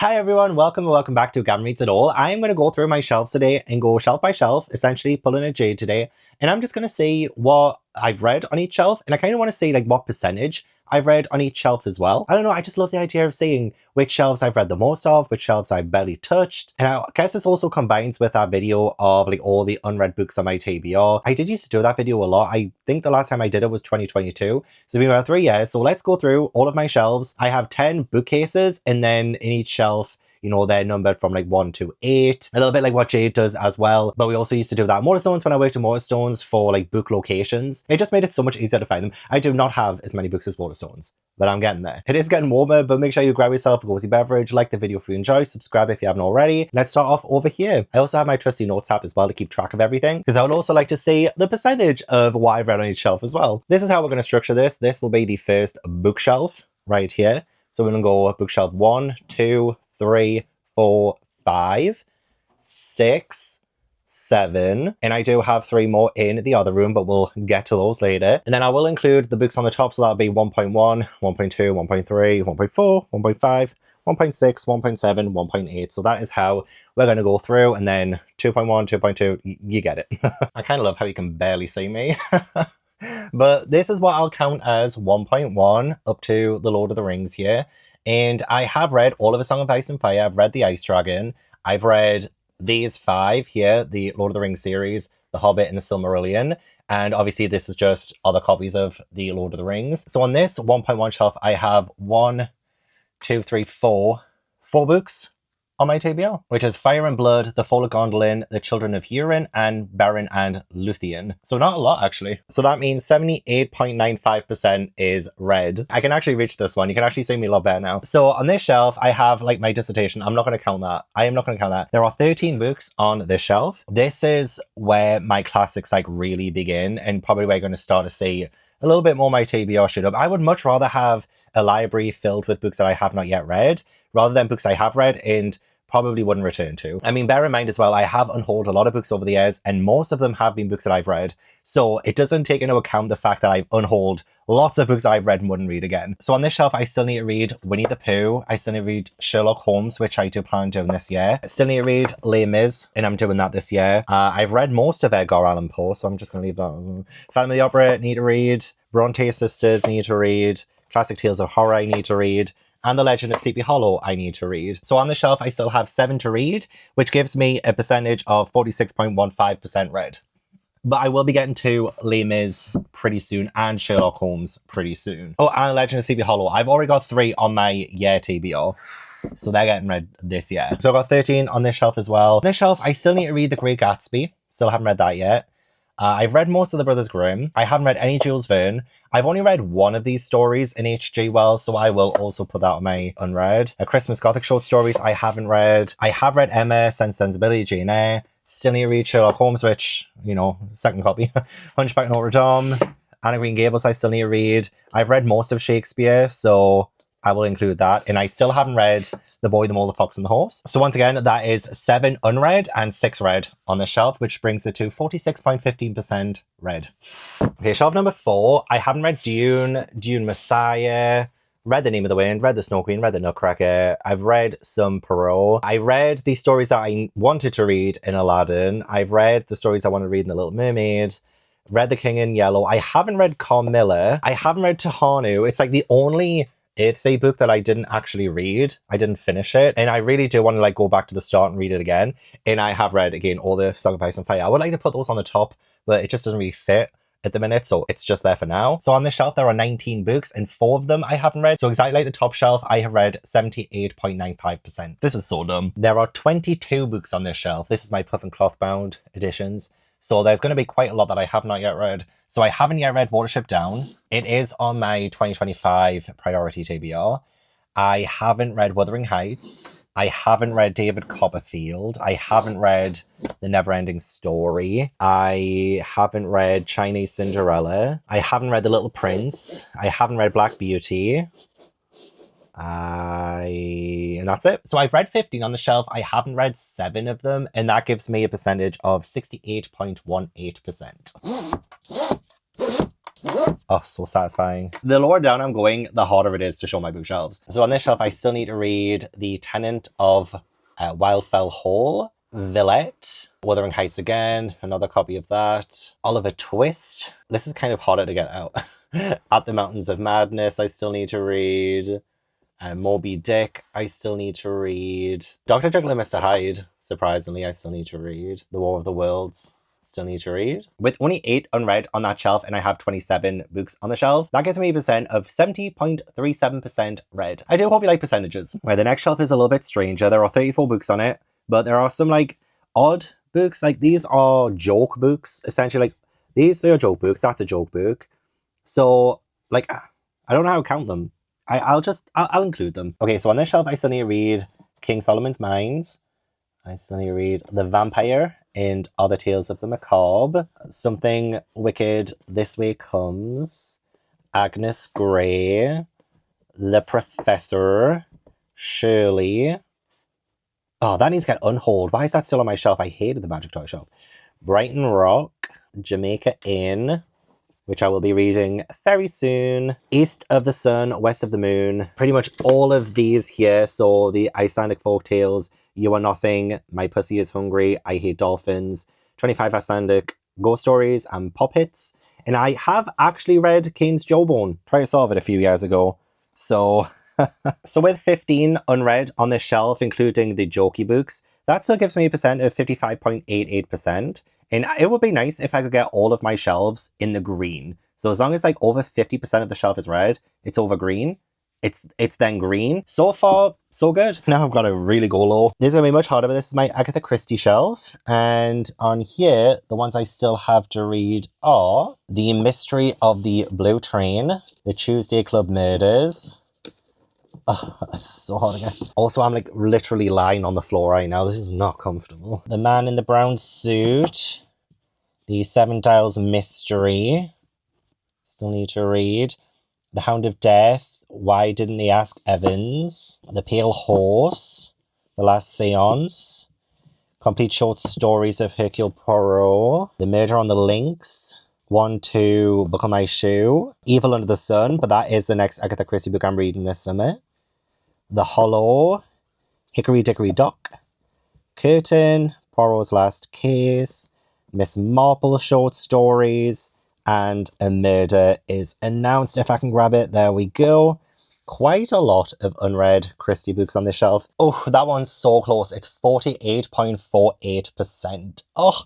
Hi everyone, welcome back to Gavin Reads It All. I'm going to go through my shelves today and go shelf by shelf, essentially pulling a J today. And I'm just going to see what I've read on each shelf. And I kind of want to see like what percentage I've read on each shelf as well. I don't know, I just love the idea of seeing which shelves I've read the most of, which shelves I've barely touched. And I guess this also combines with that video of like all the unread books on my TBR. I did used to do that video a lot. I think the last time I did it was 2022. So it's been about 3 years. So let's go through all of my shelves. I have 10 bookcases, and then in each shelf, you know, they're numbered from like 1 to 8. A little bit like what Jade does as well. But we also used to do that at Waterstones when I worked at Waterstones for like book locations. It just made it so much easier to find them. I do not have as many books as Waterstones, but I'm getting there. It is getting warmer, but make sure you grab yourself a cozy beverage, like the video if you enjoy, subscribe if you haven't already. Let's start off over here. I also have my trusty notes app as well to keep track of everything, because I would also like to see the percentage of what I've read on each shelf as well. This is how we're going to structure this. This will be the first bookshelf right here. So we're going to go bookshelf 1, 2, 3, 4, 5, 6, 7, and I do have 3 more in the other room, but we'll get to those later. And then I will include the books on the top, so that'll be 1.1, 1.2, 1.3, 1.4, 1.5, 1.6, 1.7, 1.8. So that is how we're going to go through, and then 2.1, 2.2, you get it. I kind of love how you can barely see me. But this is what I'll count as 1.1 up to the Lord of the Rings here. And I have read all of A Song of Ice and Fire. I've read The Ice Dragon. I've read these 5 here, the Lord of the Rings series, The Hobbit and The Silmarillion. And obviously this is just other copies of the Lord of the Rings. So on this 1.1 shelf, I have 4 books on my TBR, which is Fire and Blood, The Fall of Gondolin, The Children of Hurin, and Beren and Luthien. So not a lot, actually. So that means 78.95% is read. I can actually reach this one. You can actually see me a lot better now. So on this shelf, I have like my dissertation. I'm not going to count that. I am not going to count that. There are 13 books on this shelf. This is where my classics like really begin, and probably we're going to start to see a little bit more my TBR shoot up. I would much rather have a library filled with books that I have not yet read, rather than books I have read and probably wouldn't return to. I mean, bear in mind as well, I have unhauled a lot of books over the years, and most of them have been books that I've read. So it doesn't take into account the fact that I've unhauled lots of books I've read and wouldn't read again. So on this shelf, I still need to read Winnie the Pooh. I still need to read Sherlock Holmes, which I do plan on doing this year. I still need to read Les Mis, and I'm doing that this year. I've read most of Edgar Allan Poe, so I'm just going to leave that. Phantom of the Opera, need to read. Bronte Sisters, need to read. Classic Tales of Horror, I need to read. And The Legend of Sleepy Hollow, I need to read. So on the shelf, I still have 7 to read, which gives me a percentage of 46.15% read. But I will be getting to Les Mis pretty soon, and Sherlock Holmes pretty soon. Oh, and The Legend of Sleepy Hollow. I've already got 3 on my year TBR. So they're getting read this year. So I've got 13 on this shelf as well. On this shelf, I still need to read The Great Gatsby. Still haven't read that yet. I've read most of the Brothers Grimm. I haven't read any Jules Verne. I've only read one of these stories in H.G. Wells, so I will also put that on my unread. Christmas Gothic short stories I haven't read. I have read Emma, Sense Sensibility, Jane Eyre. Still need to read Sherlock Holmes, which, you know, second copy. Hunchback Notre Dame. Anne of Green Gables I still need to read. I've read most of Shakespeare, so I will include that. And I still haven't read The Boy, the Mole, the Fox, and the Horse. So once again, that is 7 unread and 6 read on this shelf, which brings it to 46.15% read. Okay, shelf number 4. I haven't read Dune, Dune Messiah, read The Name of the Wind, read The Snow Queen, read The Nutcracker. I've read some Perrault. I read the stories that I wanted to read in Aladdin. I've read the stories I want to read in The Little Mermaid. Read The King in Yellow. I haven't read Carmilla. I haven't read Tahanu. It's like the only It's a book that I didn't actually read. I didn't finish it. And I really do want to like go back to the start and read it again. And I have read again all the Song of Ice and Fire. I would like to put those on the top, but it just doesn't really fit at the minute, so it's just there for now. So on this shelf, there are 19 books, and 4 of them I haven't read. So exactly like the top shelf, I have read 78.95%. This is so dumb. There are 22 books on this shelf. This is my Puff and Cloth bound editions. So there's going to be quite a lot that I have not yet read. So I haven't yet read Watership Down. It is on my 2025 priority TBR. I haven't read Wuthering Heights. I haven't read David Copperfield. I haven't read The Neverending Story. I haven't read Chinese Cinderella. I haven't read The Little Prince. I haven't read Black Beauty. And that's it. So I've read 15 on the shelf. I haven't read 7 of them, and that gives me a percentage of 68.18%. Oh, so satisfying. The lower down I'm going, the harder it is to show my bookshelves. So on this shelf, I still need to read The Tenant of Wildfell Hall, Villette, Wuthering Heights again, another copy of that. Oliver Twist. This is kind of harder to get out. At the Mountains of Madness, I still need to read. Moby Dick, I still need to read. Dr. Jekyll and Mr. Hyde, surprisingly, I still need to read. The War of the Worlds, still need to read. With only 8 unread on that shelf and I have 27 books on the shelf, that gives me a percent of 70.37% read. I do hope you like percentages. Where the next shelf is a little bit stranger. There are 34 books on it, but there are some like odd books. Like these are joke books, essentially. Like these 3 are joke books, that's a joke book. So like, I don't know how to count them. I'll include them. Okay, so on this shelf, I still need to read King Solomon's Mines. I still need to read The Vampire and Other Tales of the Macabre. Something Wicked This Way Comes. Agnes Grey. The Professor. Shirley. Oh, that needs to get unhauled. Why is that still on my shelf? I hated the Magic Toy Shop. Brighton Rock. Jamaica Inn, which I will be reading very soon. East of the Sun, West of the Moon. Pretty much all of these here. So the Icelandic Folktales, You Are Nothing, My Pussy is Hungry, I Hate Dolphins, 25 Icelandic Ghost Stories, and Pop Hits. And I have actually read Kane's Jawbone. Tried to solve it a few years ago. So, so with 15 unread on this shelf, including the jokey books, that still gives me a percent of 55.88%. And it would be nice if I could get all of my shelves in the green. So as long as like over 50% of the shelf is red, it's over green. It's then green. So far, so good. Now I've got to really go low. This is going to be much harder, but this is my Agatha Christie shelf. And on here, the ones I still have to read are The Mystery of the Blue Train, The Tuesday Club Murders. Oh, it's so hard again. Also, I'm like literally lying on the floor right now. This is not comfortable. The Man in the Brown Suit. The Seven Dials Mystery. Still need to read. The Hound of Death. Why Didn't They Ask Evans? The Pale Horse. The Last Seance. Complete Short Stories of Hercule Poirot. The Murder on the Links. 1, 2, Buckle My Shoe. Evil Under the Sun, but that is the next Agatha Christie book I'm reading this summer. The Hollow. Hickory Dickory Dock. Curtain. Poirot's Last Case. Miss Marple Short Stories. And A Murder is Announced. If I can grab it, there we go. Quite a lot of unread Christie books on this shelf. Oh, that one's so close. It's 48.48%. Oh,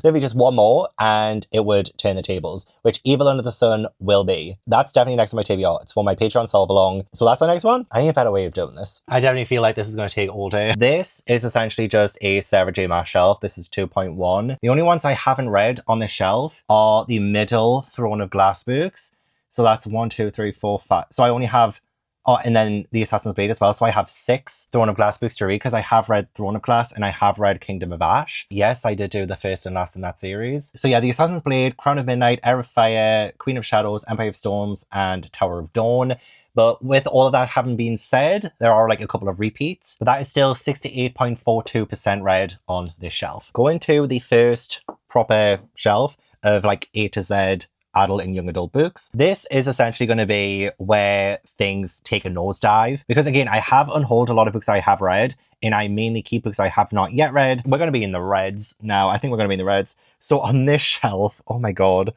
literally just one more and it would turn the tables, which Evil Under the Sun will be. That's definitely next on my TBR. It's for my Patreon solve along. So that's the next one. I need a better way of doing this. I definitely feel like this is going to take all day. This is essentially just a Sarah J. Maas shelf. This is 2.1. The only ones I haven't read on this shelf are the middle Throne of Glass books. So that's 1, 2, 3, 4, 5. So I only have... Oh, and then the Assassin's Blade as well. So I have 6 Throne of Glass books to read because I have read Throne of Glass and I have read Kingdom of Ash. Yes, I did do the first and last in that series. So yeah, the Assassin's Blade, Crown of Midnight, Heir of Fire, Queen of Shadows, Empire of Storms, and Tower of Dawn. But with all of that having been said, there are like a couple of repeats. But that is still 68.42% read on this shelf. Going to the first proper shelf of like A to Z adult and young adult books. This is essentially going to be where things take a nosedive. Because again, I have unhauled a lot of books I have read, and I mainly keep books I have not yet read. We're going to be in the reds now. I think we're going to be in the reds. So on this shelf, oh my God.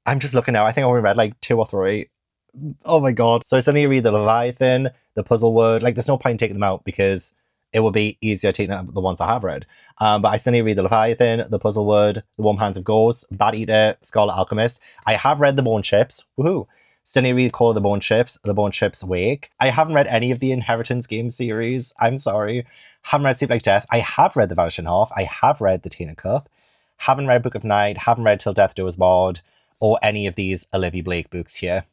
I'm just looking now. I think I only read like 2 or 3. Oh my God. So I still need to read the Leviathan, the Puzzlewood. Like there's no point in taking them out because it would be easier taking out the ones I have read. But I still need to read the Leviathan, the Puzzlewood, the Warm Hands of Ghosts, Bat Eater, Scarlet Alchemist. I have read the Bone Ships. Woohoo. Still need to read Call of the Bone Ships, the Bone Ships Wake. I haven't read any of the Inheritance game series. I'm sorry. Haven't read Sleep Like Death. I have read The Vanishing Half. I have read The Teen Cup. Haven't read Book of Night. Haven't read Till Death Do Us Part or any of these Olivia Blake books here.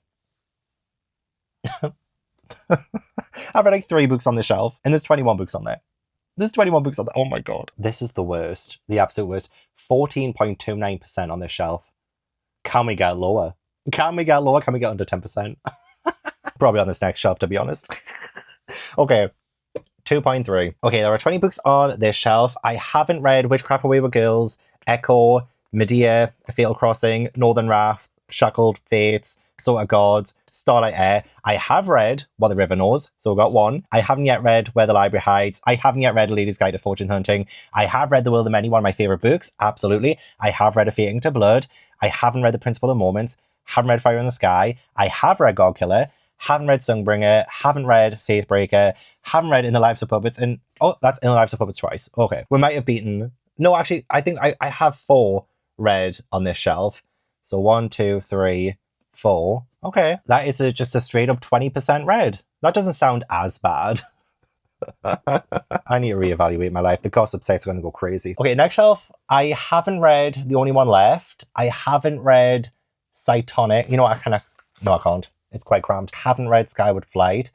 I've read like 3 books on the shelf and there's 21 books on there. There's 21 books on there. Oh my God. This is the worst. The absolute worst. 14.29% on this shelf. Can we get lower? Can we get lower? Can we get under 10%? Probably on this next shelf, to be honest. Okay. 2.3. Okay, there are 20 books on this shelf. I haven't read Witchcraft for Wayward Girls, Echo, Medea, A Fatal Crossing, Northern Wrath, Shackled Fates, Sword of Gods, Starlight Air. I have read What the River Knows, so I've got one. I haven't yet read Where the Library Hides. I haven't yet read A Lady's Guide to Fortune Hunting. I have read The Will of the Many, one of my favourite books, absolutely. I have read A Fading to Blood. I haven't read The Principle of Moments. Haven't read Fire in the Sky. I have read Godkiller. Haven't read Songbringer. Haven't read Faithbreaker. Haven't read In the Lives of Puppets. And oh, that's In the Lives of Puppets twice. Okay. We might have beaten... No, actually, I think I have 4 read on this shelf. So 1, 2, 3, 4. Okay. That is just a straight up 20% read. That doesn't sound as bad. I need to reevaluate my life. The gossip sites are going to go crazy. Okay, next shelf. I haven't read The Only One Left. I haven't read Cytonic. You know what? No, I can't. It's quite cramped. Haven't read Skyward Flight.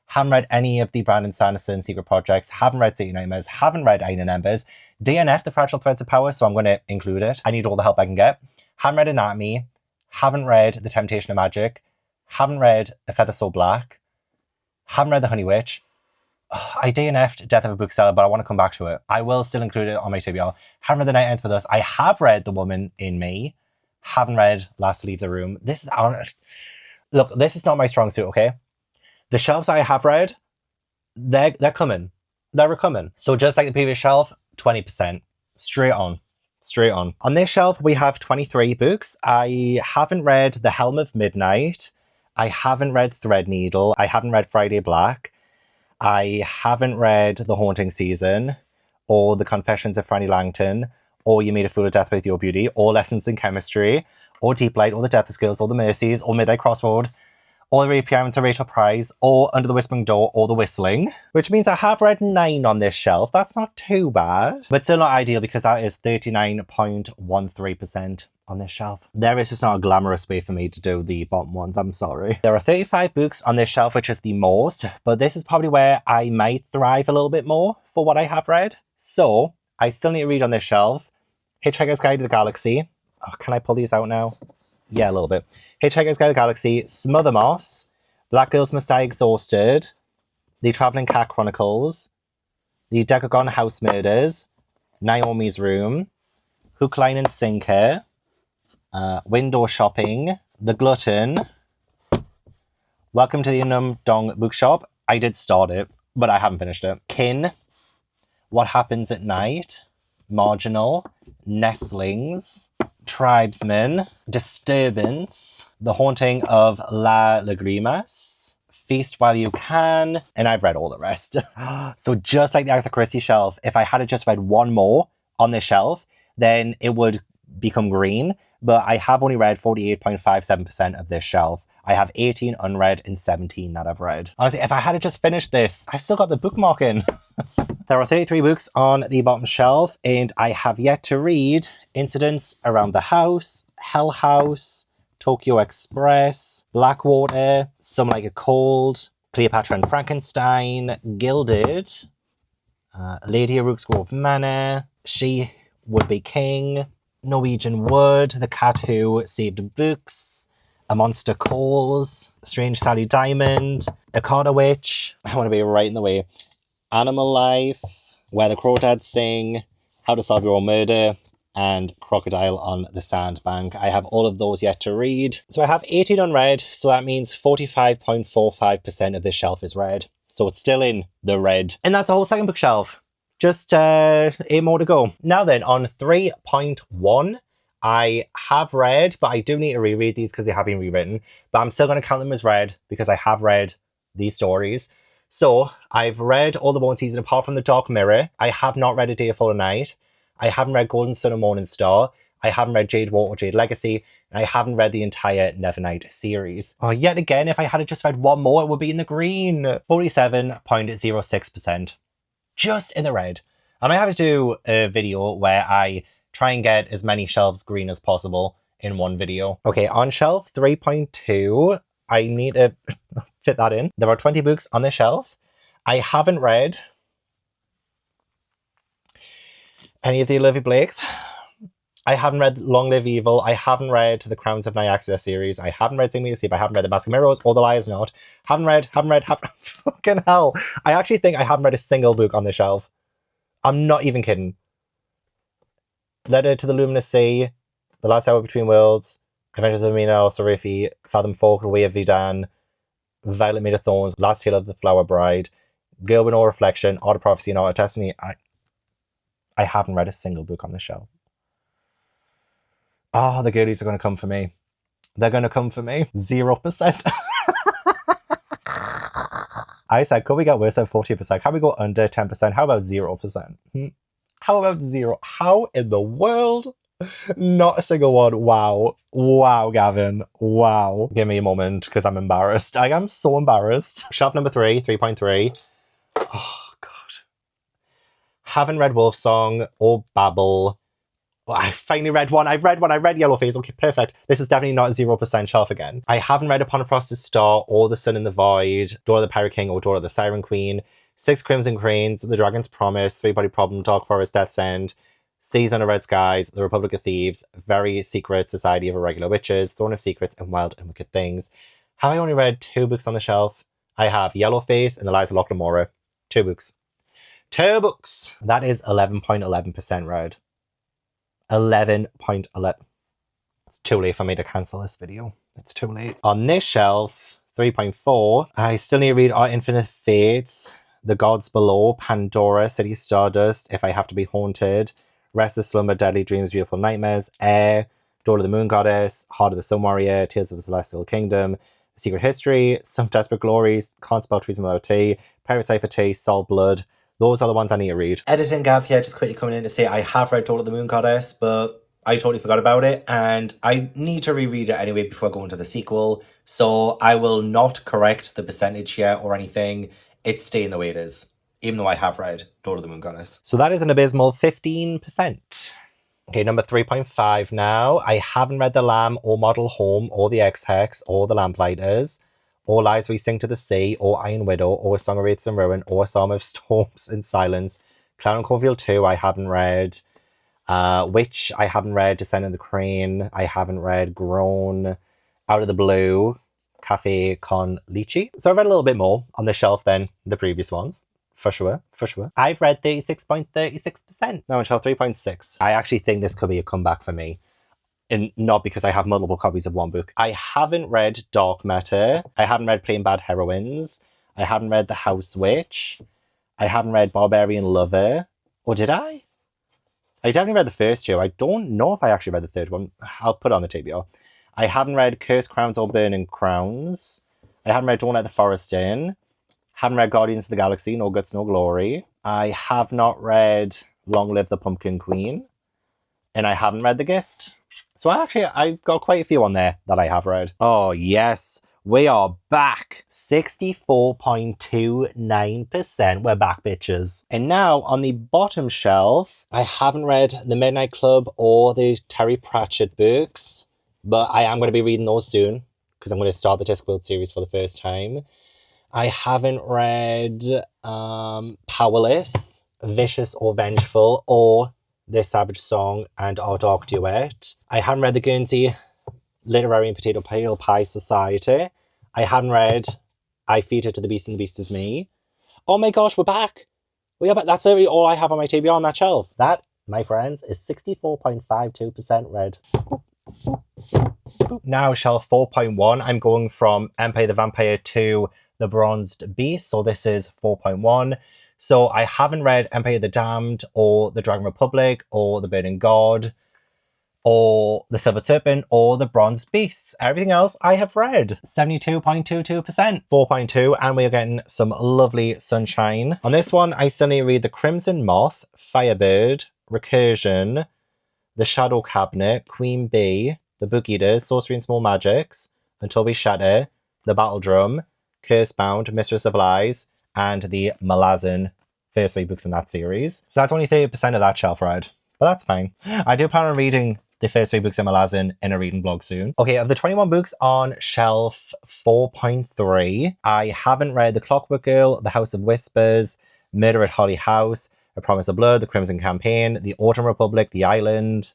Haven't read any of the Brandon Sanderson secret projects. Haven't read City Nightmares. Haven't read Iron and Embers. DNF, The Fragile Threads of Power, so I'm going to include it. I need all the help I can get. Haven't read Anatomy. Haven't read The Temptation of Magic. Haven't read A Feather So Black. Haven't read The Honey Witch. I DNF'd Death of a Bookseller, but I want to come back to it. I will still include it on my TBR. Haven't read The Night Ends With Us. I have read The Woman in Me. Haven't read Last to Leave the Room. Look, this is not my strong suit, okay? The shelves I have read, they're coming. They're coming. So just like the previous shelf, 20%. Straight on. Straight on. On this shelf, we have 23 books. I haven't read The Helm of Midnight. I haven't read Threadneedle. I haven't read Friday Black. I haven't read The Haunting Season, or The Confessions of Franny Langton, or You Made a Fool of Death with Your Beauty, or Lessons in Chemistry, or Deep Light, or The Death of Skills, or The Mercies, or Midnight Crossroad, or The Reappearance of Rachel Price, or Under the Whispering Door, or The Whistling, which means I have read 9 on this shelf. That's not too bad, but still not ideal because that is 39.13% on this shelf. There is just not a glamorous way for me to do the bottom ones, I'm sorry. There are 35 books on this shelf, which is the most, but this is probably where I might thrive a little bit more for what I have read. So, I still need to read on this shelf. Hitchhiker's Guide to the Galaxy. Oh, can I pull these out now? Yeah, a little bit. Hitchhiker's Guide to the Galaxy, Smother Moss, Black Girls Must Die Exhausted, The Travelling Cat Chronicles, The Decagon House Murders, Naomi's Room, Hook, Line and Sinker, Window Shopping, The Glutton, Welcome to the Unknown Dong Bookshop. I did start it, but I haven't finished it. Kin, What Happens at Night, Marginal, Nestlings, Tribesmen, Disturbance, The Haunting of La Lagrimas, Feast While You Can, and I've read all the rest. So just like the Agatha Christie shelf, if I had just read one more on this shelf, then it would become green, but I have only read 48.57% of this shelf. I have 18 unread and 17 that I've read. Honestly, if I had just finished this, I still got the bookmarking. There are 33 books on the bottom shelf, and I have yet to read Incidents Around the House, Hell House, Tokyo Express, Blackwater, Some Like It Cold, Cleopatra and Frankenstein, Gilded, Lady of Rooksgrove Manor, She Would Be King, Norwegian Wood, The Cat Who Saved Books, A Monster Calls, Strange Sally Diamond, A Carter Witch, I want to be right in the way, Animal Life, Where the Crawdads Sing, How to Solve Your Own Murder, and Crocodile on the Sandbank. I have all of those yet to read. So I have 18 unread, so that means 45.45% of this shelf is read. So it's still in the red. And that's the whole second bookshelf. Just 8 more to go. Now then, on 3.1, I have read, but I do need to reread these because they have been rewritten. But I'm still going to count them as read because I have read these stories. So I've read all the Bone Season apart from The Dark Mirror. I have not read A Day Full of Night. I haven't read Golden Sun and Morning Star. I haven't read Jade Water or Jade Legacy. And I haven't read the entire Nevernight series. Oh, yet again, if I had just read one more, it would be in the green. 47.06%. Just in the red. I might have to do a video where I try and get as many shelves green as possible in one video. Okay, on shelf 3.2, I need to fit that in. There are 20 books on the shelf. I haven't read any of the Olivia Blakes. I haven't read Long Live Evil. I haven't read the Crowns of Nyaxia series. I haven't read Sing Me to Sleep. I haven't read The Mask of Mirrors or The Liars Not. Haven't read. Fucking hell. I actually think I haven't read a single book on the shelf. I'm not even kidding. Letter to the Luminous Sea, The Last Hour Between Worlds, Adventures of Mina, Sorifi, Fathom Folk, The Way of Vidan, Violet Made of Thorns, Last Tale of the Flower Bride, Girl with No Reflection, Art of Prophecy, and Art of Destiny. I haven't read a single book on the shelf. Oh, the girlies are going to come for me. They're going to come for me. 0%. I said, could we get worse than 40%? Can we go under 10%? How about 0%? How about 0? How in the world? Not a single one. Wow. Wow, Gavin. Wow. Give me a moment because I'm embarrassed. I am so embarrassed. Shelf number 3, 3.3. Oh, God. Haven't read Wolf Song or Babel. Oh, I finally read one. I've read one. I read Yellowface. Okay, perfect. This is definitely not 0% shelf again. I haven't read Upon a Frosted Star or The Sun in the Void, Door of the Pirate King or Door of the Siren Queen, Six Crimson Cranes, The Dragon's Promise, Three Body Problem, Dark Forest, Death's End, Seas Under Red Skies, The Republic of Thieves, Very Secret Society of Irregular Witches, Throne of Secrets, and Wild and Wicked Things. Have I only read 2 books on the shelf? I have Yellowface and The Lies of Loch Lamora. 2 books. 2 books! That is 11.11% read. 11.11. It's too late for me to cancel this video. It's too late. On this shelf, 3.4, I still need to read Our Infinite Fates, The Gods Below, Pandora, City of Stardust, If I Have to Be Haunted, Restless Slumber, Deadly Dreams, Beautiful Nightmares, Air, Daughter of the Moon Goddess, Heart of the Sun Warrior, Tales of the Celestial Kingdom, The Secret History, Some Desperate Glories, Can't Spell Treason Without Tea, Pirate Cipher Tea, Salt Blood. Those are the ones I need to read. Editing Gav here, just quickly coming in to say I have read Daughter of the Moon Goddess, but I totally forgot about it, and I need to reread it anyway before going to the sequel, so I will not correct the percentage here or anything. It's staying the way it is, even though I have read Daughter of the Moon Goddess. So that is an abysmal 15%. Okay, number 3.5 now. I haven't read The Lamb or Model Home or The X-Hex or The Lamplighters or Lies We Sing to the Sea or Iron Widow or A Song of Wraiths and Ruin or A Psalm of Storms and Silence. Clown and Cornfield 2 I haven't read. Witch I haven't read. Descent of the Crane I haven't read. Grown, Out of the Blue, Cafe Con Lychee. So I read a little bit more on the shelf than the previous ones. For sure, for sure. I've read 36.36%. Now on shelf 3.6. I actually think this could be a comeback for me. And not because I have multiple copies of one book. I haven't read Dark Matter. I haven't read Plain Bad Heroines. I haven't read The House Witch. I haven't read Barbarian Lover. Or did I? I definitely read the first 2. I don't know if I actually read the third one. I'll put it on the TBR. I haven't read Cursed Crowns or Burning Crowns. I haven't read Don't Let the Forest In. Haven't read Guardians of the Galaxy, No Guts, No Glory. I have not read Long Live the Pumpkin Queen. And I haven't read The Gift. So I've got quite a few on there that I have read. Oh, yes. We are back. 64.29%. We're back, bitches. And now, on the bottom shelf, I haven't read The Midnight Club or the Terry Pratchett books. But I am going to be reading those soon. Because I'm going to start the Discworld series for the first time. I haven't read Powerless, Vicious or Vengeful, or The Savage Song and Our Dark Duet. I haven't read The Guernsey Literary and Potato Pie Society. I haven't read I Feed It to the Beast and the Beast Is Me. Oh my gosh, we're back. We are back. That's literally all I have on my TBR on that shelf. That, my friends, is 64.52% read. Now, shelf 4.1, I'm going from Empire the Vampire to The Bronzed Beast, so this is 4.1. So I haven't read Empire the Damned or The Dragon Republic or The Burning God or The Silver Serpent or The Bronzed Beasts. Everything else I have read. 72.22%. 4.2, and we are getting some lovely sunshine. On this one, I still need to read The Crimson Moth, Firebird, Recursion, The Shadow Cabinet, Queen Bee, The Book Eaters, Sorcery and Small Magics, Until We Shatter, The Battle Drum, Cursebound, Mistress of Lies, and the Malazan first 3 books in that series. So that's only 30% of that shelf read, but that's fine. I do plan on reading the first 3 books in Malazan in a reading blog soon. Okay, of the 21 books on shelf 4.3, I haven't read The Clockwork Girl, The House of Whispers, Murder at Holly House, A Promise of Blood, The Crimson Campaign, The Autumn Republic, The Island,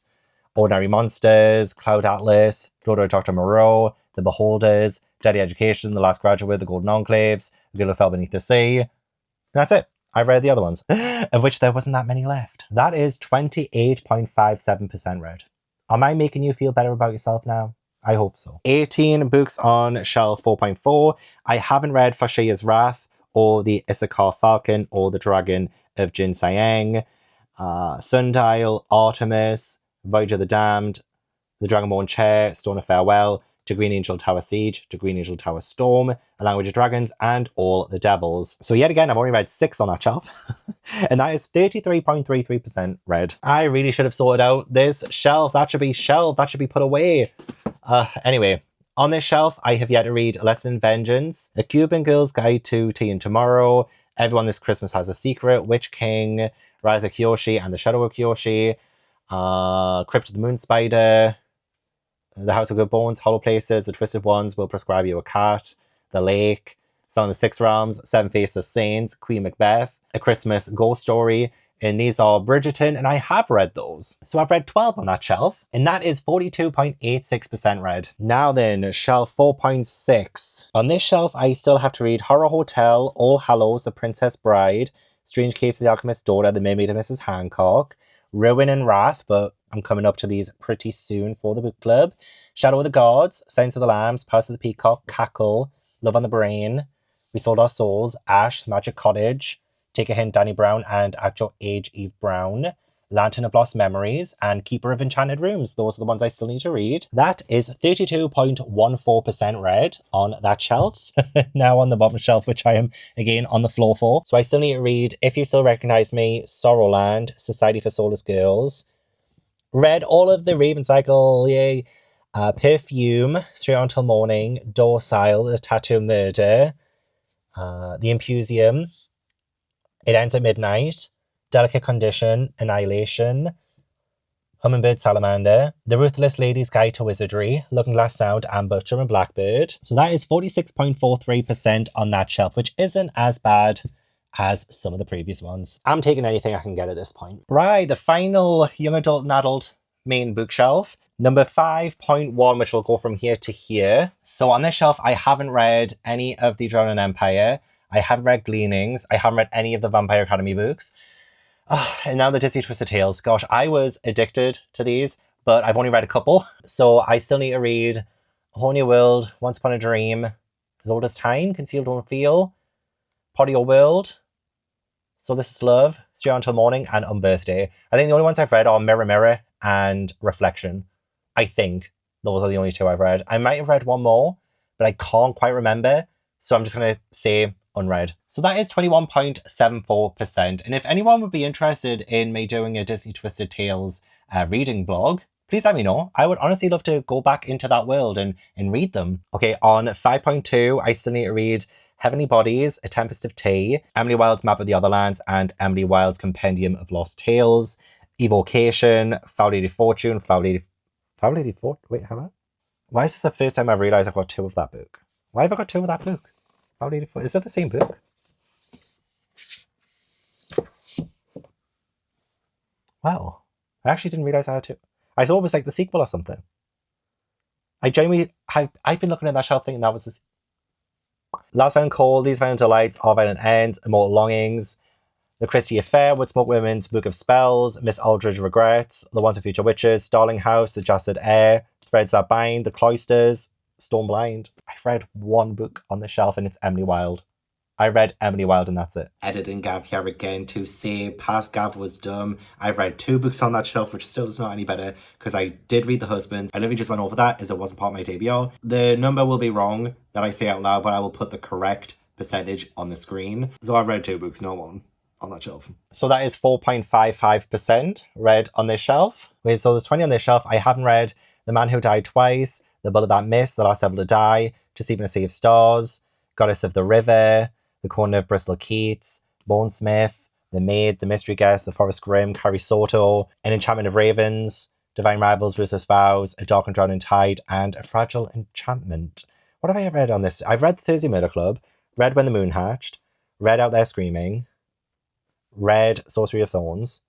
Ordinary Monsters, Cloud Atlas, Daughter of Dr. Moreau, The Beholders, Deadly Education, The Last Graduate, The Golden Enclaves, The Girl Who Fell Beneath the Sea. That's it. I've read the other ones, of which there wasn't that many left. That is 28.57% read. Am I making you feel better about yourself now? I hope so. 18 books on shelf 4.4. I haven't read Fashia's Wrath or The Issachar Falcon or The Dragon of Jin Sayang, Sundial, Artemis, Voyage of the Damned, The Dragonborn Chair, Stone of Farewell, To Green Angel Tower Siege, To Green Angel Tower Storm, A Language of Dragons, and All the Devils. So yet again, I've only read 6 on that shelf. And that is 33.33% read. I really should have sorted out this shelf. That should be shelved. That should be put away. Anyway, on this shelf, I have yet to read A Lesson in Vengeance, A Cuban Girl's Guide to Tea and Tomorrow, Everyone This Christmas Has a Secret, Witch King, Rise of Kyoshi and the Shadow of Kyoshi, Crypt of the Moon Spider, The House of Good Bones, Hollow Places, The Twisted Ones Will Prescribe You a Cat, The Lake, Song of the Six Realms, Seven Faceless Saints, Queen Macbeth, A Christmas Ghost Story, and these are Bridgerton, and I have read those. So I've read 12 on that shelf, and that is 42.86% read. Now then, shelf 4.6. On this shelf, I still have to read Horror Hotel, All Hallows, The Princess Bride, Strange Case of the Alchemist's Daughter, The Mermaid and Mrs. Hancock, Ruin and Wrath, but I'm coming up to these pretty soon for the book club, Shadow of the Gods, Silence of the Lambs, Palace of the Peacock, Cackle, Love on the Brain, We Sold Our Souls, Ash, Magic Cottage, Take a Hint, Danny Brown, and Actual Age, Eve Brown, Lantern of Lost Memories, and Keeper of Enchanted Rooms. Those are the ones I still need to read. That is 32.14% read on that shelf. Now on the bottom shelf, which I am, again, on the floor for. So I still need to read If You Still Recognize Me, Sorrowland, Society for Soulless Girls. Read all of the Raven Cycle, yay. Perfume, Straight On Till Morning, Docile, The Tattoo Murder, The Impusium, It Ends at Midnight, Delicate Condition, Annihilation, Hummingbird Salamander, The Ruthless Lady's Guide to Wizardry, Looking Glass Sound, and Butcher and Blackbird. So that is 46.43% on that shelf, which isn't as bad as some of the previous ones. I'm taking anything I can get at this point. Right, the final young adult and adult main bookshelf. Number 5.1, which will go from here to here. So on this shelf, I haven't read any of the Drowning Empire. I haven't read Gleanings. I haven't read any of the Vampire Academy books. And now the Disney Twisted Tales. Gosh, I was addicted to these, but I've only read a couple. So I still need to read A Whole New World, Once Upon a Dream, As Old as Time, Conceal Don't Feel, Part of Your World, So This Is Love, Straight On Till Morning, and Unbirthday. I think the only ones I've read are Mirror Mirror and Reflection. I think those are the only two I've read. I might have read one more, but I can't quite remember. So I'm just going to say unread. So that is 21.74%. And if anyone would be interested in me doing a Disney Twisted Tales reading blog, please let me know. I would honestly love to go back into that world and read them. Okay, on 5.2, I still need to read Heavenly Bodies, A Tempest of Tea, Emily Wilde's Map of the Otherlands, and Emily Wilde's Compendium of Lost Tales, Evocation, Foul Lady Fortune, wait, why is this the first time I've realised I've got 2 of that book? Why have I got 2 of that book? Foul Lady Fortune, is that the same book? Wow, I actually didn't realise I had 2. I thought it was like the sequel or something. I've been looking at that shelf thinking that was the Last Violent Call, These Violent Delights, Our Violent Ends, Immortal Longings, The Christie Affair, Woodsmoke Women's Book of Spells, Miss Aldridge Regrets, The Once and Future Witches, Darling House, The Jasted Air, Threads That Bind, The Cloisters, Storm Blind. I've read 1 book on the shelf and it's Emily Wilde. I read Emily Wilde and that's it. Editing Gav here again to say past Gav was dumb. I've read 2 books on that shelf, which still is not any better because I did read The Husbands. I literally just went over that as it wasn't part of my TBR. The number will be wrong that I say out loud, but I will put the correct percentage on the screen. So I've read 2 books, no one on that shelf. So that is 4.55% read on this shelf. Wait, so there's 20 on this shelf. I haven't read The Man Who Died Twice, The Bullet That Missed, The Last Devil to Die, To Sleep in a Sea of Stars, Goddess of the River, The Corner of Bristol Keats, Bonesmith, The Maid, The Mystery Guest, The Forest Grimm, Carrie Soto, An Enchantment of Ravens, Divine Rivals, Ruthless Vows, A Dark and Drowning Tide, and A Fragile Enchantment. What have I read on this? I've read The Thursday Murder Club, read When the Moon Hatched, read Out There Screaming, read Sorcery of Thorns.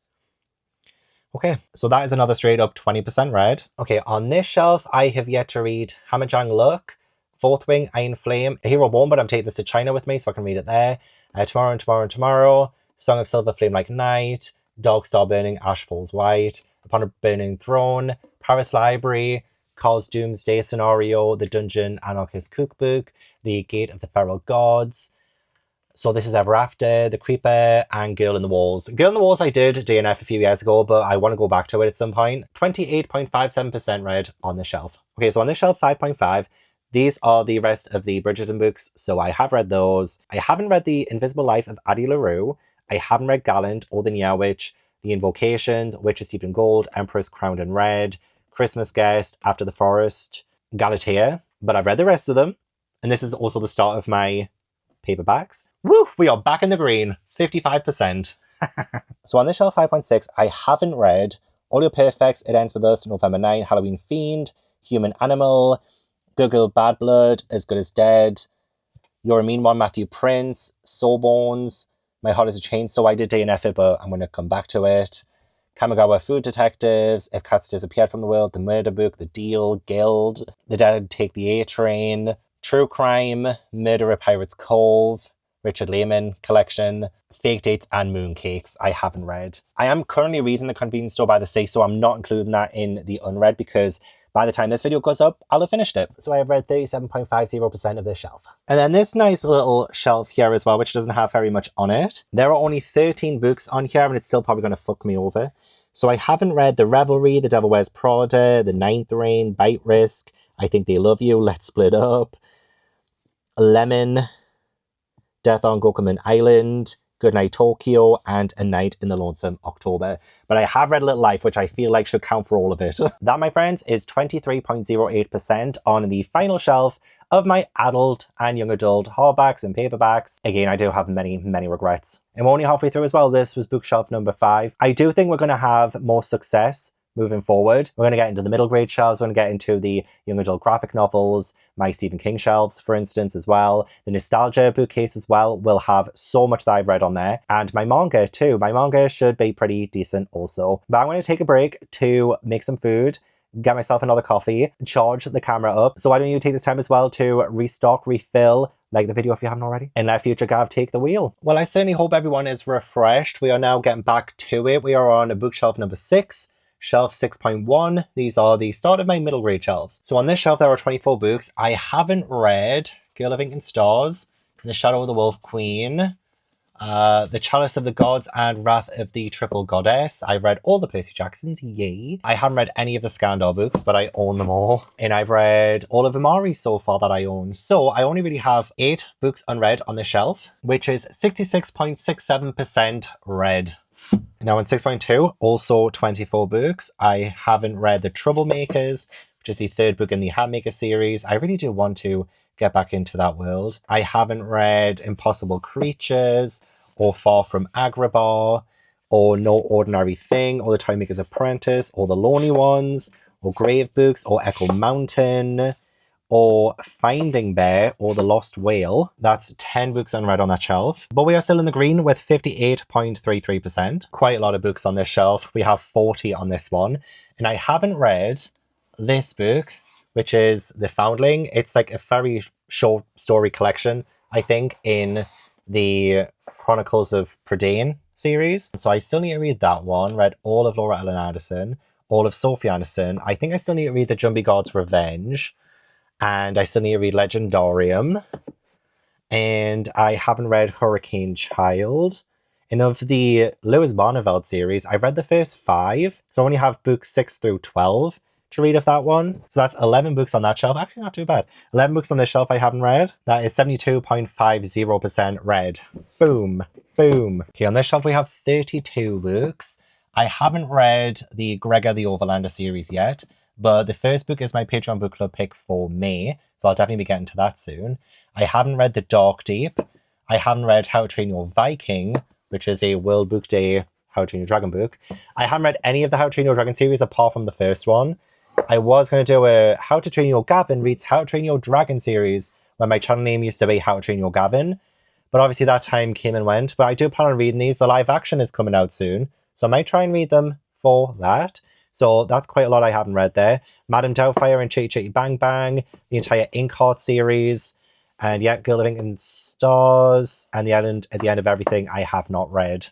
Okay, so that is another straight up 20% read. Okay, on this shelf, I have yet to read Hammerjang Luck, Fourth Wing, Iron Flame, A Hero Born, but I'm taking this to China with me so I can read it there. Tomorrow and Tomorrow and Tomorrow, Song of Silver Flame Like Night, Dog Star Burning, Ash Falls White, Upon a Burning Throne, Paris Library, Carl's Doomsday Scenario, The Dungeon Anarchist Cookbook, The Gate of the Feral Gods, So This Is Ever After, The Creeper, and Girl in the Walls. Girl in the Walls I did DNF a few years ago, but I want to go back to it at some point. 28.57% read on the shelf. Okay, so on this shelf, 5.5. These are the rest of the Bridgerton books, so I have read those. I haven't read The Invisible Life of Addie LaRue. I haven't read Gallant or The Near Witch, The Invocations, Witch is Steeped in Gold, Empress Crowned in Red, Christmas Guest, After the Forest, Galatea, but I've read the rest of them. And this is also the start of my paperbacks. Woo! We are back in the green, 55%. So on this shelf, 5.6, I haven't read All Your Perfects, It Ends With Us, November 9, Halloween Fiend, Human Animal, Good Girl Bad Blood, As Good As Dead, You're a Mean One, Matthew Prince, Sawbones, My Heart Is a Chainsaw. I did DNF it, but I'm going to come back to it. Kamigawa Food Detectives, If Cats Disappeared from the World, The Murder Book, The Deal, Guild, The Dead Take the A-Train, True Crime, Murder at Pirates Cove, Richard Lehman Collection, Fake Dates, and Mooncakes. I haven't read. I am currently reading The Convenience Store by the Sea, so I'm not including that in the unread because by the time this video goes up, I'll have finished it. So I have read 37.50% of this shelf. And then this nice little shelf here as well, which doesn't have very much on it. There are only 13 books on here, and it's still probably going to fuck me over. So I haven't read The Revelry, The Devil Wears Prada, The Ninth Reign, Bite Risk, I Think They Love You, Let's Split Up, Lemon, Death on Gokumen Island, Goodnight Tokyo, and A Night in the Lonesome October. But I have read Little Life, which I feel like should count for all of it. That, my friends, is 23.08% on the final shelf of my adult and young adult hardbacks and paperbacks. Again, I do have many, many regrets. I'm only halfway through as well. This was bookshelf number 5. I do think we're going to have more success moving forward. We're going to get into the middle grade shelves. We're going to get into the young adult graphic novels, my Stephen King shelves, for instance, as well. The nostalgia bookcase as well will have so much that I've read on there. And my manga too. My manga should be pretty decent also. But I'm going to take a break to make some food, get myself another coffee, charge the camera up. So why don't you take this time as well to restock, refill, like the video if you haven't already, and let future Gav take the wheel. Well, I certainly hope everyone is refreshed. We are now getting back to it. We are on bookshelf number 6. Shelf 6.1. These are the start of my middle grade shelves. So on this shelf, there are 24 books. I haven't read Girl of Ink and Stars, The Shadow of the Wolf Queen, The Chalice of the Gods, and Wrath of the Triple Goddess. I've read all the Percy Jacksons, yay. I haven't read any of the Scandal books, but I own them all. And I've read all of Amari so far that I own. So I only really have 8 books unread on the shelf, which is 66.67% read. Now in 6.2, also 24 books. I haven't read The Troublemakers, which is the 3rd book in the Handmaker series. I really do want to get back into that world. I haven't read Impossible Creatures, or Far From Agrabah, or No Ordinary Thing, or The Toymaker's Apprentice, or The Lonely Ones, or Grave Books, or Echo Mountain, or Finding Bear, or The Lost Whale. That's 10 books unread on that shelf. But we are still in the green with 58.33%. Quite a lot of books on this shelf. We have 40 on this one. And I haven't read this book, which is The Foundling. It's like a very short story collection, I think, in the Chronicles of Prydain series. So I still need to read that one. Read all of Laura Ellen Addison, all of Sophie Anderson. I think I still need to read The Jumbie God's Revenge. And I still need to read Legendarium. And I haven't read Hurricane Child. And of the Lewis Barneveld series, I've read the first 5. So I only have books 6 through 12 to read of that one. So that's 11 books on that shelf. Actually, not too bad. 11 books on this shelf I haven't read. That is 72.50% read. Boom. Boom. Okay, on this shelf we have 32 books. I haven't read the Gregor the Overlander series yet. But the first book is my Patreon book club pick for May, so I'll definitely be getting to that soon. I haven't read The Dark Deep. I haven't read How to Train Your Viking, which is a World Book Day How to Train Your Dragon book. I haven't read any of the How to Train Your Dragon series apart from the first one. I was going to do a How to Train Your Gavin reads How to Train Your Dragon series when my channel name used to be How to Train Your Gavin. But obviously that time came and went. But I do plan on reading these. The live action is coming out soon, so I might try and read them for that. So that's quite a lot I haven't read there. Madame Doubtfire and Chitty Chitty Bang Bang, the entire Inkheart series, and yeah, Girl of Ink and Stars, and The Island at the End of Everything I have not read.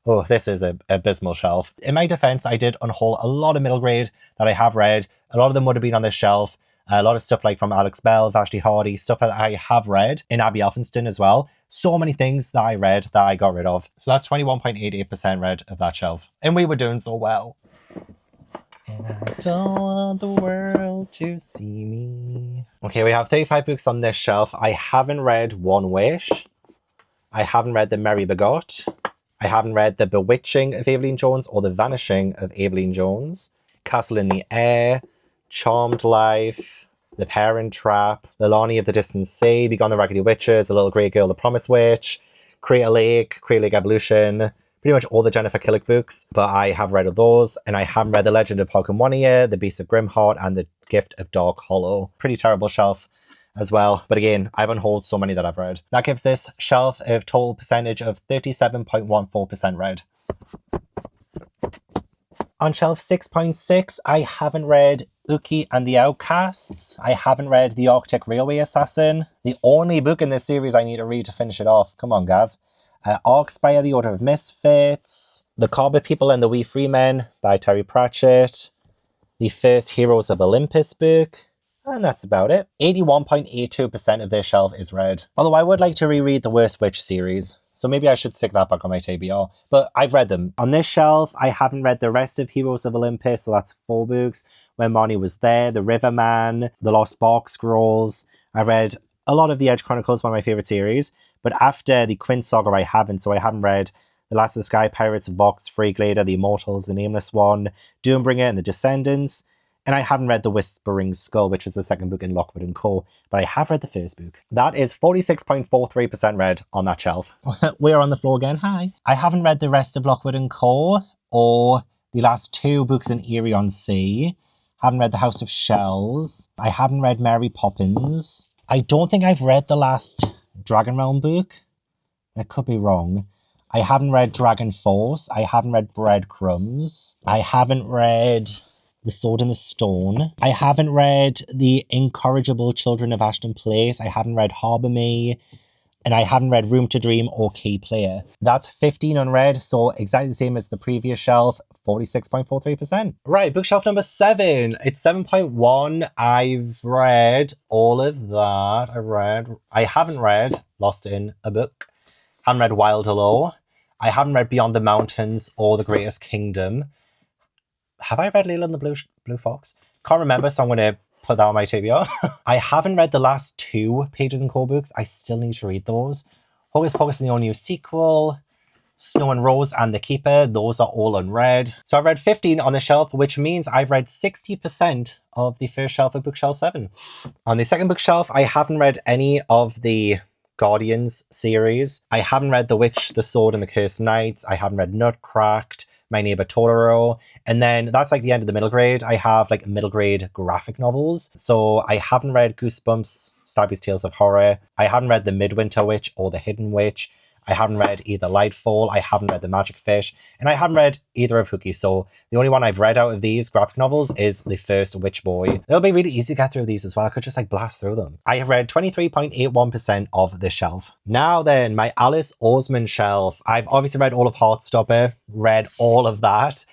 Oh, this is an abysmal shelf. In my defense, I did unhaul a lot of middle grade that I have read. A lot of them would have been on this shelf. A lot of stuff like from Alex Bell, Vashti Hardy, stuff that I have read in Abby Elphinston as well. So many things that I read that I got rid of. So that's 21.88% read of that shelf. And we were doing so well. And I don't want the world to see me. Okay, we have 35 books on this shelf. I haven't read One Wish. I haven't read The Merry Begot. I haven't read The Bewitching of Evelyn Jones or The Vanishing of Evelyn Jones. Castle in the Air. Charmed Life, The Parent Trap, Lilani of the Distant Sea, Begone the Raggedy Witches, The Little Grey Girl, The Promised Witch, Crater Lake Evolution, pretty much all the Jennifer Killick books, but I have read of those, and I haven't read The Legend of Pocahontas, The Beast of Grimheart, and The Gift of Dark Hollow. Pretty terrible shelf as well, but again, I've unhauled so many that I've read. That gives this shelf a total percentage of 37.14% read. On shelf 6.6, I haven't read Uki and the Outcasts. I haven't read The Arctic Railway Assassin. The only book in this series I need to read to finish it off. Come on, Gav. Arcspire, The Order of Misfits. The Carver People and the Wee Freemen by Terry Pratchett. The First Heroes of Olympus book. And that's about it. 81.82% of this shelf is read. Although I would like to reread the Worst Witch series. So maybe I should stick that back on my TBR. But I've read them. On this shelf, I haven't read the rest of Heroes of Olympus. So that's 4 books. When Marnie Was There, The Riverman, The Lost Box Scrolls. I read a lot of The Edge Chronicles, one of my favourite series. But after the Quinn Saga, I haven't. So I haven't read The Last of the Sky Pirates, Vox, Freeglader, The Immortals, The Nameless One, Doombringer, and The Descendants. And I haven't read The Whispering Skull, which is the second book in Lockwood & Co. But I have read the first book. That is 46.43% read on that shelf. We're on the floor again. Hi. I haven't read the rest of Lockwood & Co. or the last 2 books in Eerie on Sea. Haven't read The House of Shells. I haven't read Mary Poppins. I don't think I've read the last Dragon Realm book. I could be wrong. I haven't read Dragon Force. I haven't read Breadcrumbs. I haven't read The Sword in the Stone. I haven't read The Incorrigible Children of Ashton Place. I haven't read Harbour Me. And I haven't read Room to Dream or Key Player. That's 15 unread, so exactly the same as the previous shelf, 46.43%. Right, bookshelf number 7. It's 7.1. I've read all of that. I haven't read Lost in a Book. Haven't read Wild Hello. I haven't read Beyond the Mountains or The Greatest Kingdom. Have I read Layla and the Blue Fox? Can't remember, so I'm going to put that on my TBR. I haven't read the last 2 Pages and Co books. I still need to read those. Hocus Pocus and the All-New Sequel, Snow and Rose and The Keeper. Those are all unread. So I've read 15 on the shelf, which means I've read 60% of the first shelf of bookshelf 7. On the second bookshelf, I haven't read any of the Guardians series. I haven't read The Witch, the Sword and the Cursed Knights. I haven't read Nutcracked, My Neighbor Totoro. And then that's like the end of the middle grade. I have like middle grade graphic novels. So I haven't read Goosebumps, Stabby's Tales of Horror. I haven't read The Midwinter Witch or The Hidden Witch. I haven't read either Lightfall. I haven't read The Magic Fish. And I haven't read either of Hookie. So the only one I've read out of these graphic novels is the first Witch Boy. It'll be really easy to get through these as well. I could just like blast through them. I have read 23.81% of this shelf. Now then, my Alice Oseman shelf. I've obviously read all of Heartstopper. Read all of that.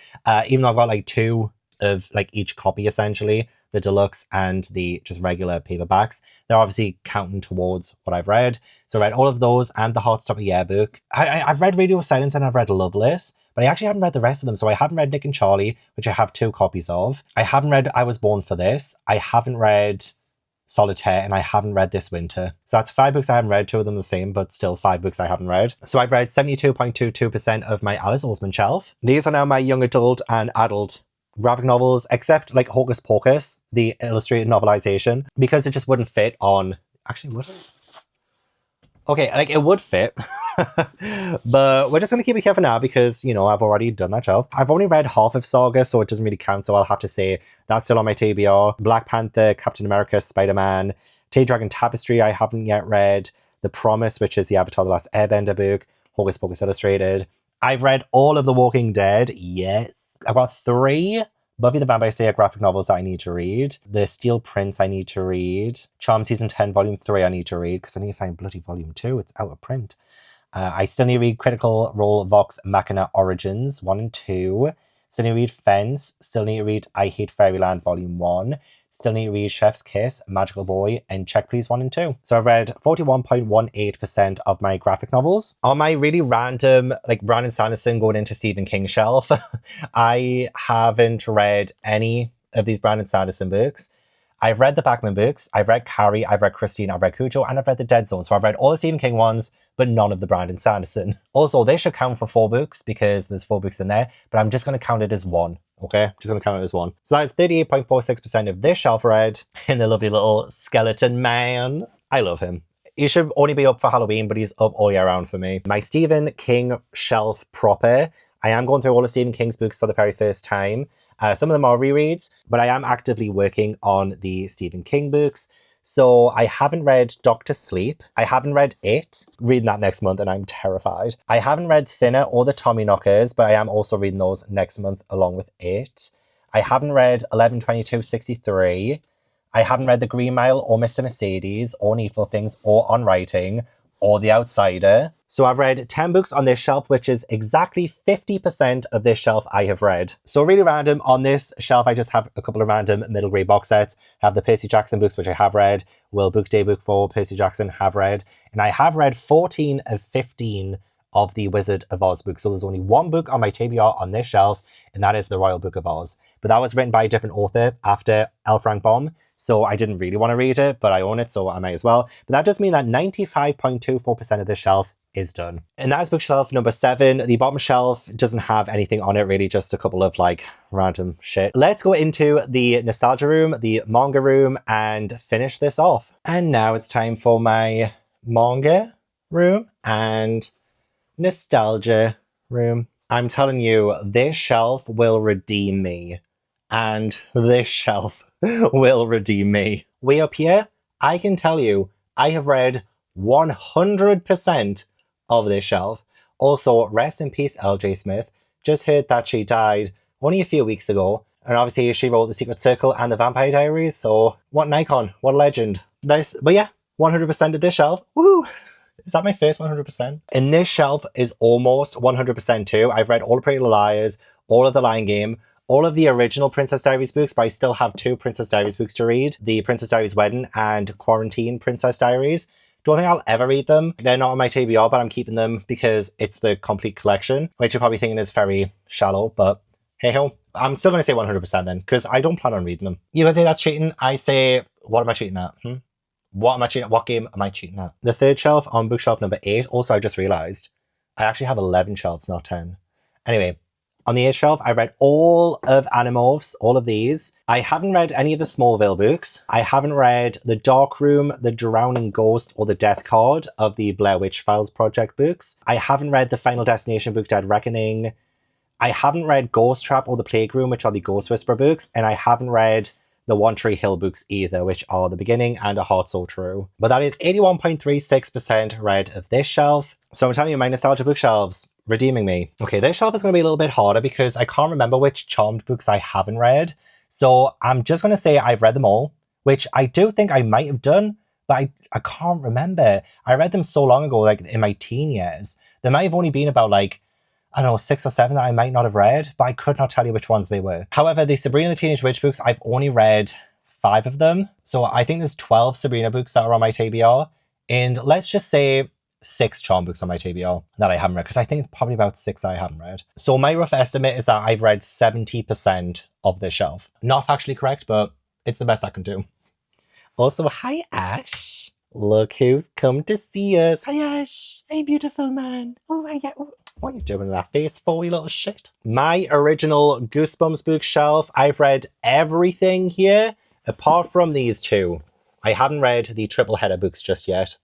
Even though I've got like 2 of like each copy essentially. The deluxe and the just regular paperbacks. They're obviously counting towards what I've read. So I read all of those and the Heartstopper Yearbook. I've read Radio Silence and I've read Loveless, but I actually haven't read the rest of them. So I haven't read Nick and Charlie, which I have 2 copies of. I haven't read I Was Born for This. I haven't read Solitaire, and I haven't read This Winter. So that's 5 books I haven't read, 2 of them the same, but still 5 books I haven't read. So I've read 72.22% of my Alice Oseman shelf. These are now my young adult and adult graphic novels, except like Hocus Pocus, the illustrated novelization, because it just wouldn't fit on... Actually, would it? Okay, like it would fit, but we're just going to keep it here for now because, you know, I've already done that shelf. I've only read half of Saga, so it doesn't really count, so I'll have to say that's still on my TBR. Black Panther, Captain America, Spider-Man, Tay Dragon Tapestry I haven't yet read, The Promise, which is the Avatar The Last Airbender book, Hocus Pocus Illustrated. I've read all of The Walking Dead, yes. I've got 3 Buffy the Vampire Slayer graphic novels that I need to read. The Steel Prince I need to read. Charm Season 10 Volume 3 I need to read because I need to find bloody Volume 2. It's out of print. I still need to read Critical Role Vox Machina Origins 1 and 2. Still need to read Fence. Still need to read I Hate Fairyland Volume 1. Still need to read Chef's Kiss, Magical Boy, and Check Please 1 and 2. So I've read 41.18% of my graphic novels. On my really random, like Brandon Sanderson going into Stephen King shelf, I haven't read any of these Brandon Sanderson books. I've read the Bachman books, I've read Carrie, I've read Christina, I've read Cujo, and I've read The Dead Zone. So I've read all the Stephen King ones, but none of the Brandon Sanderson. Also, they should count for 4 books because there's 4 books in there, but I'm just going to count it as 1. Okay, just going to count it as 1. So that's 38.46% of this shelf read. And the lovely little skeleton man. I love him. He should only be up for Halloween, but he's up all year round for me. My Stephen King shelf proper. I am going through all of Stephen King's books for the very first time. Some of them are rereads, but I am actively working on the Stephen King books. So I haven't read Doctor Sleep. I haven't read It. Reading that next month and I'm terrified. I haven't read Thinner or The Tommyknockers, but I am also reading those next month along with It. I haven't read 11/22/63. I haven't read The Green Mile or Mr. Mercedes or Needful Things or On Writing or The Outsider. So I've read 10 books on this shelf, which is exactly 50% of this shelf I have read. So really random. On this shelf, I just have a couple of random middle grade box sets. I have the Percy Jackson books, which I have read. Will Book Day Book 4, Percy Jackson, have read. And I have read 14 of 15 of the Wizard of Oz books. So there's only 1 book on my TBR on this shelf, and that is The Royal Book of Oz. But that was written by a different author after L. Frank Baum, so I didn't really want to read it, but I own it, so I might as well. But that does mean that 95.24% of this shelf is done. And that is bookshelf number 7. The bottom shelf doesn't have anything on it, really, just a couple of like random shit. Let's go into the nostalgia room, the manga room, and finish this off. And now it's time for my manga room and nostalgia room. I'm telling you, this shelf will redeem me. And this shelf will redeem me. Way up here, I can tell you, I have read 100% of this shelf. Also, rest in peace, LJ Smith. Just heard that she died only a few weeks ago. And obviously she wrote The Secret Circle and The Vampire Diaries. So what an icon, what a legend. Nice. But yeah, 100% of this shelf. Woo! Is that my first 100%? And this shelf is almost 100% too. I've read all of Pretty Little Liars, all of The Lion Game, all of the original Princess Diaries books, but I still have 2 Princess Diaries books to read. The Princess Diaries Wedding and Quarantine Princess Diaries. Don't think I'll ever read them. They're not on my TBR, but I'm keeping them because it's the complete collection, which you're probably thinking is very shallow, but hey ho. I'm still going to say 100% then, because I don't plan on reading them. You would say that's cheating. I say, what am I cheating at? What am I cheating at? What game am I cheating at? The third shelf on bookshelf number 8. Also, I just realized I actually have 11 shelves, not 10. Anyway, on the 8th shelf, I read all of Animorphs, all of these. I haven't read any of the Smallville books. I haven't read The Dark Room, The Drowning Ghost, or The Death Card of the Blair Witch Files Project books. I haven't read the Final Destination book, Dead Reckoning. I haven't read Ghost Trap or The Plague Room, which are the Ghost Whisperer books. And I haven't read the One Tree Hill books either, which are The Beginning and A Heart So True. But that is 81.36% read of this shelf. So I'm telling you, my nostalgia bookshelves, redeeming me. Okay, this shelf is going to be a little bit harder because I can't remember which Charmed books I haven't read. So I'm just going to say I've read them all, which I do think I might have done, but I can't remember. I read them so long ago, like in my teen years. There might have only been about like, I don't know, 6 or 7 that I might not have read, but I could not tell you which ones they were. However, the Sabrina the Teenage Witch books, I've only read 5 of them. So I think there's 12 Sabrina books that are on my TBR. And let's just say 6 Charm books on my TBR that I haven't read, because I think it's probably about 6 that I haven't read. So my rough estimate is that I've read 70% of this shelf. Not factually correct, but it's the best I can do. Also, hi Ash. Look who's come to see us. Hi Ash. Hey beautiful man. Oh my god. What are you doing in that face for, you little shit? My original Goosebumps bookshelf, I've read everything here, apart from these 2. I haven't read the triple header books just yet,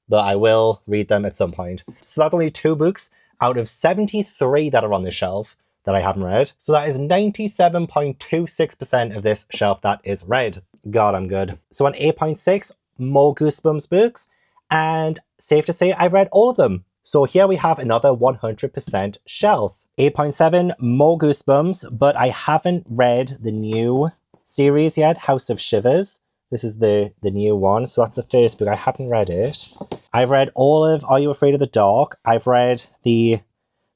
but I will read them at some point. So that's only 2 books out of 73 that are on this shelf that I haven't read. So that is 97.26% of this shelf that is read. God, I'm good. So on 8.6, more Goosebumps books, and safe to say I've read all of them. So here we have another 100% shelf. 8.7, more Goosebumps, but I haven't read the new series yet, House of Shivers. This is the new one. So that's the first book. I haven't read it. I've read all of Are You Afraid of the Dark? I've read the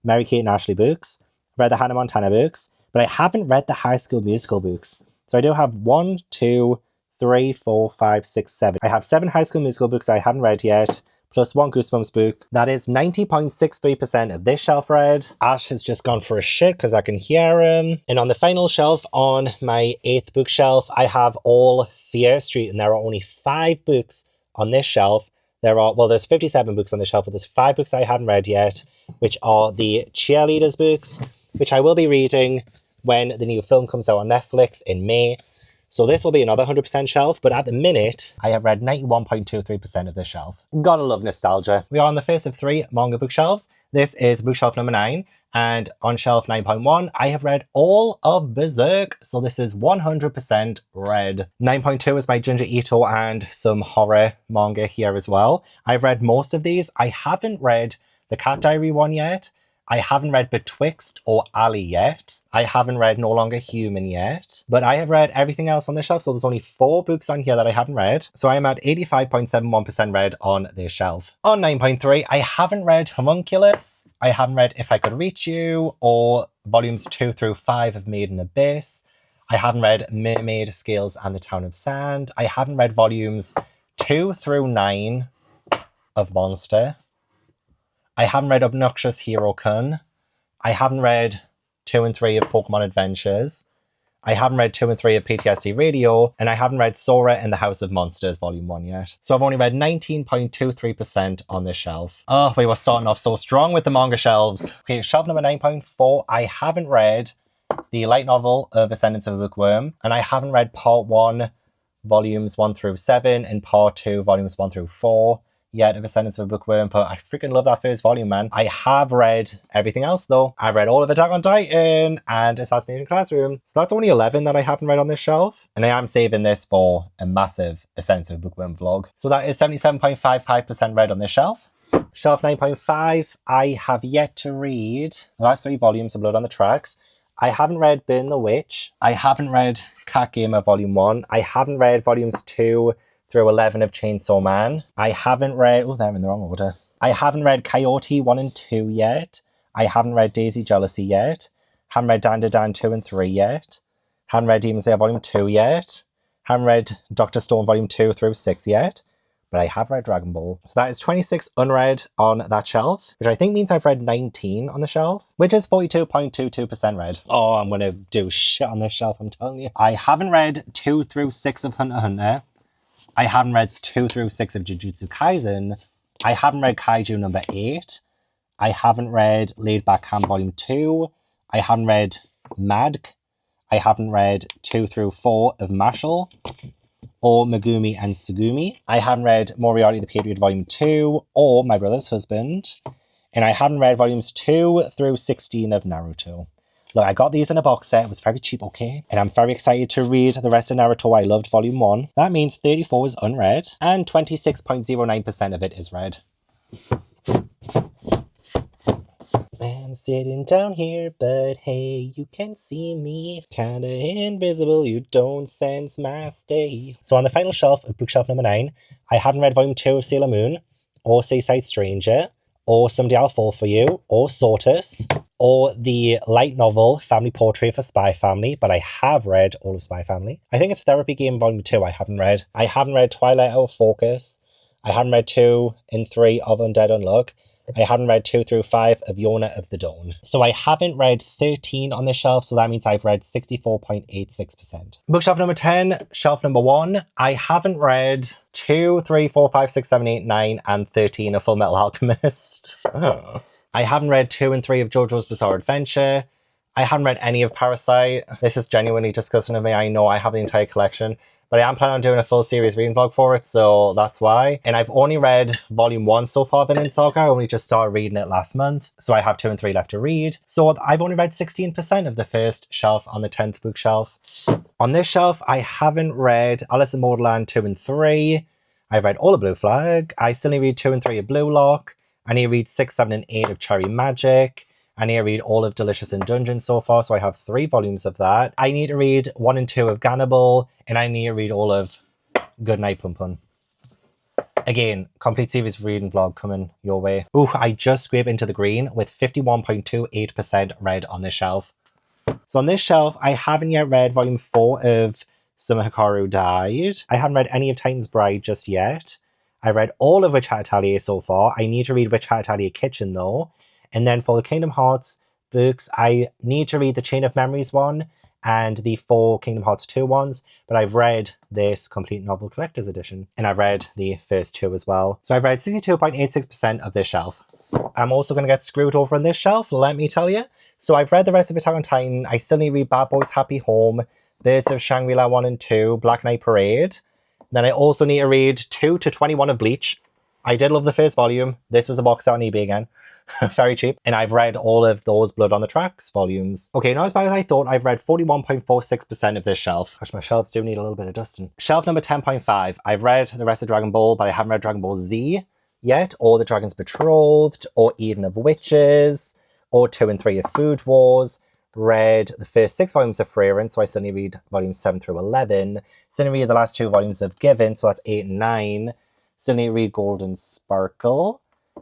Mary-Kate and Ashley books. I've read the Hannah Montana books. But I haven't read the High School Musical books. So I do have 1, 2, 3, 4, 5, 6, 7. I have 7 High School Musical books I haven't read yet, plus 1 Goosebumps book. That is 90.63% of this shelf read. Ash has just gone for a shit because I can hear him. And on the final shelf on my 8th bookshelf, I have all Fear Street, and there are only 5 books on this shelf. There's 57 books on the shelf, but there's 5 books I hadn't read yet, which are the Cheerleaders books, which I will be reading when the new film comes out on Netflix in May. So this will be another 100% shelf, but at the minute, I have read 91.23% of this shelf. Gotta love nostalgia. We are on the first of 3 manga bookshelves. This is bookshelf number 9, and on shelf 9.1, I have read all of Berserk, so this is 100% read. 9.2 is my Junji Ito and some horror manga here as well. I've read most of these. I haven't read the Cat Diary one yet. I haven't read Betwixt or Alli yet. I haven't read No Longer Human yet. But I have read everything else on this shelf, so there's only 4 books on here that I haven't read. So I am at 85.71% read on this shelf. On 9.3, I haven't read Homunculus. I haven't read If I Could Reach You or volumes 2 through 5 of Made in Abyss. I haven't read Mermaid, Scales and the Town of Sand. I haven't read volumes 2 through 9 of Monster. I haven't read Obnoxious Hero-kun. I haven't read 2 and 3 of Pokemon Adventures. I haven't read 2 and 3 of PTSD Radio. And I haven't read Sora and the House of Monsters Volume 1 yet. So I've only read 19.23% on this shelf. Oh, we were starting off so strong with the manga shelves. Okay, shelf number 9.4. I haven't read the light novel of Ascendance of a Bookworm. And I haven't read Part 1, Volumes 1 through 7, and Part 2, Volumes 1 through 4. Yet of Ascendance of a Bookworm, but I freaking love that first volume, man. I have read everything else, though. I've read all of Attack on Titan and Assassination Classroom. So that's only 11 that I haven't read on this shelf. And I am saving this for a massive Ascendance of a Bookworm vlog. So that is 77.55% read on this shelf. Shelf 9.5, I have yet to read the last 3 volumes of Blood on the Tracks. I haven't read Burn the Witch. I haven't read Cat Gamer Volume 1. I haven't read Volumes 2 through 11 of Chainsaw Man. I haven't read... Oh, they're in the wrong order. I haven't read Coyote 1 and 2 yet. I haven't read Daisy Jealousy yet. Haven't read Dan to Dan 2 and 3 yet. Haven't read Demon Slayer Volume 2 yet. Haven't read Dr. Stone Volume 2 through 6 yet. But I have read Dragon Ball. So that is 26 unread on that shelf, which I think means I've read 19 on the shelf, which is 42.22% read. Oh, I'm going to do shit on this shelf, I'm telling you. I haven't read 2 through 6 of Hunter x Hunter. I haven't read 2 through 6 of Jujutsu Kaisen. I haven't read Kaiju number 8. I haven't read Laid Back Camp Volume 2. I haven't read Madk. I haven't read 2 through 4 of Mashal or Megumi and Sugumi. I haven't read Moriarty the Patriot Volume 2 or My Brother's Husband. And I haven't read Volumes 2 through 16 of Naruto. Look, I got these in a box set. It was very cheap, okay? And I'm very excited to read the rest of Naruto I Loved Volume 1. That means 34 is unread, and 26.09% of it is read. I'm sitting down here, but hey, you can see me. Kinda invisible, you don't sense my stay. So on the final shelf of bookshelf number 9, I haven't read Volume 2 of Sailor Moon, or Seaside Stranger, or Someday I'll Fall For You, or Sortus, or the light novel Family Portrait of a Spy Family, but I have read all of Spy Family. I think it's Therapy Game Volume 2 I haven't read. I haven't read Twilight Out of Focus. I haven't read 2 and 3 of Undead Unluck. I haven't read 2 through 5 of Yona of the Dawn. So I haven't read 13 on this shelf, so that means I've read 64.86%. Bookshelf number 10, shelf number 1. I haven't read 2, 3, 4, 5, 6, 7, 8, 9, and 13 of Full Metal Alchemist. I haven't read 2 and 3 of JoJo's Bizarre Adventure. I haven't read any of Parasite. This is genuinely disgusting to me. I know I have the entire collection, but I am planning on doing a full series reading vlog for it, so that's why. And I've only read Volume 1 so far of Vinland Saga. I only just started reading it last month, so I have 2 and 3 left to read. So I've only read 16% of the first shelf on the 10th bookshelf. On this shelf, I haven't read Alice in Borderland 2 and 3. I've read all of Blue Flag. I still need to read 2 and 3 of Blue Lock. I need to read 6, 7, and 8 of Cherry Magic. I need to read all of Delicious in Dungeon so far, so I have 3 volumes of that. I need to read 1 and 2 of Gannibal, and I need to read all of Good night, Pum Pum. Again, complete series reading vlog coming your way. Ooh, I just scraped into the green with 51.28% read on this shelf. So on this shelf, I haven't yet read volume 4 of Summer Hikaru Died. I haven't read any of Titan's Bride just yet. I read all of Witch Hat Atelier so far. I need to read Witch Hat Atelier Kitchen though. And then for the Kingdom Hearts books, I need to read the Chain of Memories one and the 4 Kingdom Hearts 2 ones, but I've read this complete novel collector's edition, and I've read the first 2 as well. So I've read 62.86% of this shelf. I'm also going to get screwed over on this shelf, let me tell you. So I've read the rest of Attack on Titan. I still need to read Bad Boys Happy Home, Birds of Shangri-La 1 and 2, Black Knight Parade. Then I also need to read 2 to 21 of Bleach. I did love the first volume. This was a box set on eBay again. Very cheap. And I've read all of those Blood on the Tracks volumes. Okay, not as bad as I thought. I've read 41.46% of this shelf. Gosh, my shelves do need a little bit of dusting. Shelf number 10.5. I've read the rest of Dragon Ball, but I haven't read Dragon Ball Z yet, or The Dragon's Betrothed, or Eden of Witches, or 2 and 3 of Food Wars. Read the first 6 volumes of Freyrin, so I still need to read volumes 7 through 11. Still need to read the last 2 volumes of Given, so that's 8 and 9. Still need to read Golden Sparkle.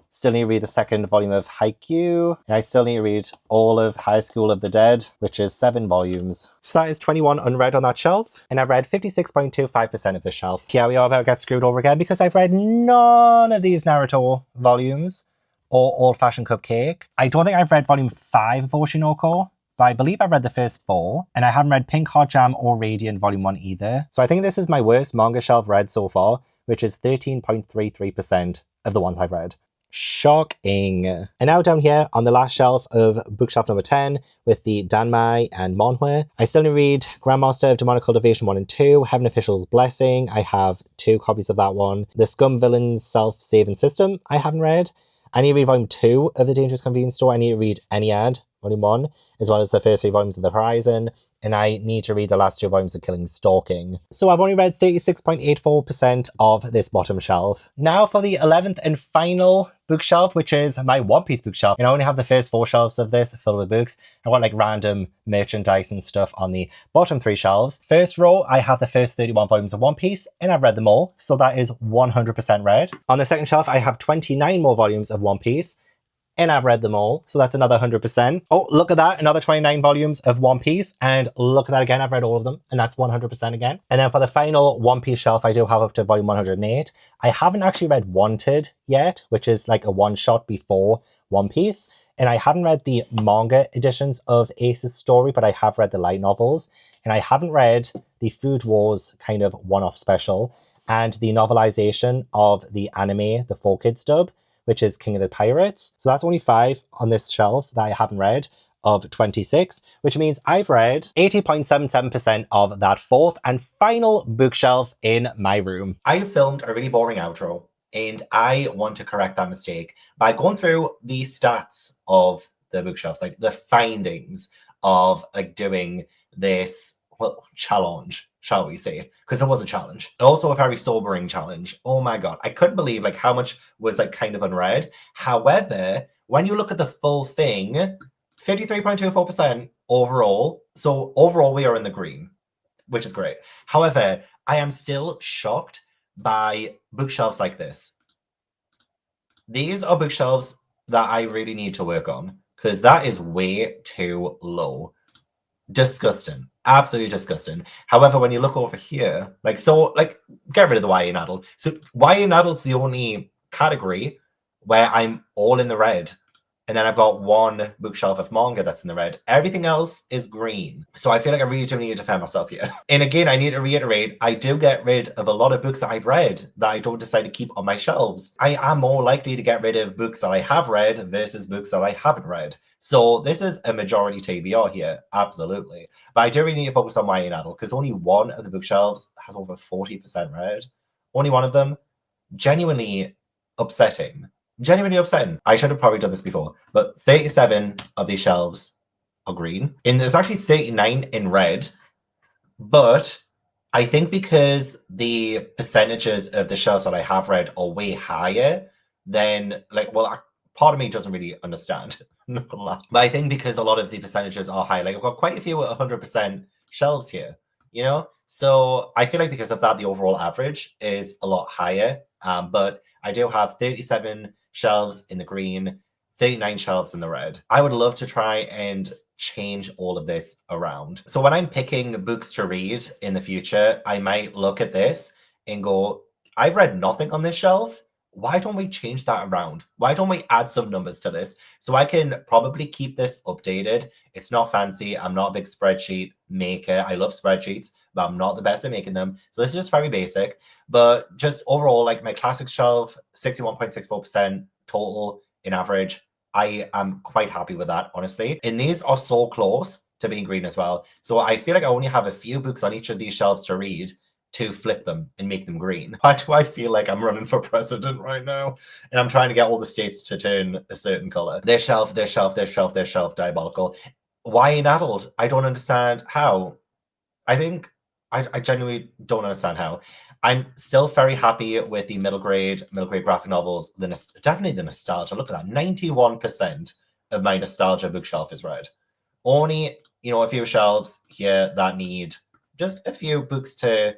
Still need to read the 2nd volume of Haikyuu. And I still need to read all of High School of the Dead, which is 7 volumes. So that is 21 unread on that shelf. And I've read 56.25% of this shelf. Here we are about to get screwed over again because I've read none of these Naruto volumes or Old Fashioned Cupcake. I don't think I've read volume 5 of Oshinoko, but I believe I've read the first 4. And I haven't read Pink Hot Jam or Radiant volume 1 either. So I think this is my worst manga shelf read so far, which is 13.33% of the ones I've read. Shocking. And now down here on the last shelf of bookshelf number 10 with the Danmai and Monhue, I still need to read Grandmaster of Demonic Cultivation 1 and 2, Heaven Official's Blessing. I have 2 copies of that one. The Scum Villain's Self-Saving System, I haven't read. I need to read volume 2 of The Dangerous Convenience Store. I need to read Ennead, volume 1, as well as the first 3 volumes of The Horizon. And I need to read the last 2 volumes of Killing Stalking. So I've only read 36.84% of this bottom shelf. Now for the 11th and final bookshelf, which is my One Piece bookshelf. And I only have the first 4 shelves of this filled with books. I've got like random merchandise and stuff on the bottom 3 shelves. First row, I have the first 31 volumes of One Piece, and I've read them all. So that is 100% read. On the second shelf, I have 29 more volumes of One Piece, and I've read them all, so that's another 100%. Oh, look at that, another 29 volumes of One Piece, and look at that again, I've read all of them, and that's 100% again. And then for the final One Piece shelf, I do have up to volume 108. I haven't actually read Wanted yet, which is like a one-shot before One Piece, and I haven't read the manga editions of Ace's story, but I have read the light novels, and I haven't read the Food Wars kind of one-off special, and the novelization of the anime, the 4Kids dub, which is King of the Pirates. So that's only 5 on this shelf that I haven't read of 26, which means I've read 80.77% of that 4th and final bookshelf in my room. I filmed a really boring outro, and I want to correct that mistake by going through the stats of the bookshelves, like the findings of like doing this, well, challenge, shall we say, because it was a challenge. Also a very sobering challenge. Oh my God. I couldn't believe like how much was like kind of unread. However, when you look at the full thing, 53.24% overall. So overall we are in the green, which is great. However, I am still shocked by bookshelves like this. These are bookshelves that I really need to work on because that is way too low. Disgusting. Absolutely disgusting. However, when you look over here, like, so, like, get rid of the YA Naddle. So YA Naddle's the only category where I'm all in the red. And then I've got 1 bookshelf of manga that's in the red. Everything else is green. So I feel like I really do need to defend myself here. And again, I need to reiterate, I do get rid of a lot of books that I've read that I don't decide to keep on my shelves. I am more likely to get rid of books that I have read versus books that I haven't read. So this is a majority TBR here, absolutely. But I do really need to focus on YA Naddle because only 1 of the bookshelves has over 40% read. Only 1 of them. Genuinely upsetting. Genuinely upsetting. I should have probably done this before, but 37 of these shelves are green. And there's actually 39 in red, but I think because the percentages of the shelves that I have read are way higher than, like, well, part of me doesn't really understand. Not gonna lie. But I think because a lot of the percentages are high, like I've got quite a few at 100% shelves here. you know? So I feel like because of that, the overall average is a lot higher. But I do have 37 shelves in the green, 39 shelves in the red. I would love to try and change all of this around. So when I'm picking books to read in the future, I might look at this and go, I've read nothing on this shelf. Why don't we change that around? Why don't we add some numbers to this? So I can probably keep this updated. It's not fancy. I'm not a big spreadsheet maker. I love spreadsheets, but I'm not the best at making them. So this is just very basic. But just overall, like my classic shelf, 61.64% total in average. I am quite happy with that, honestly. And these are so close to being green as well. So I feel like I only have a few books on each of these shelves to read to flip them and make them green. Why do I feel like I'm running for president right now? And I'm trying to get all the states to turn a certain color. Their shelf, their shelf, their shelf, their shelf, diabolical. Why an adult? I don't understand how. I think I genuinely don't understand how. I'm still very happy with the middle grade graphic novels. Definitely the nostalgia. Look at that. 91% of my nostalgia bookshelf is red. Only, a few shelves here that need just a few books to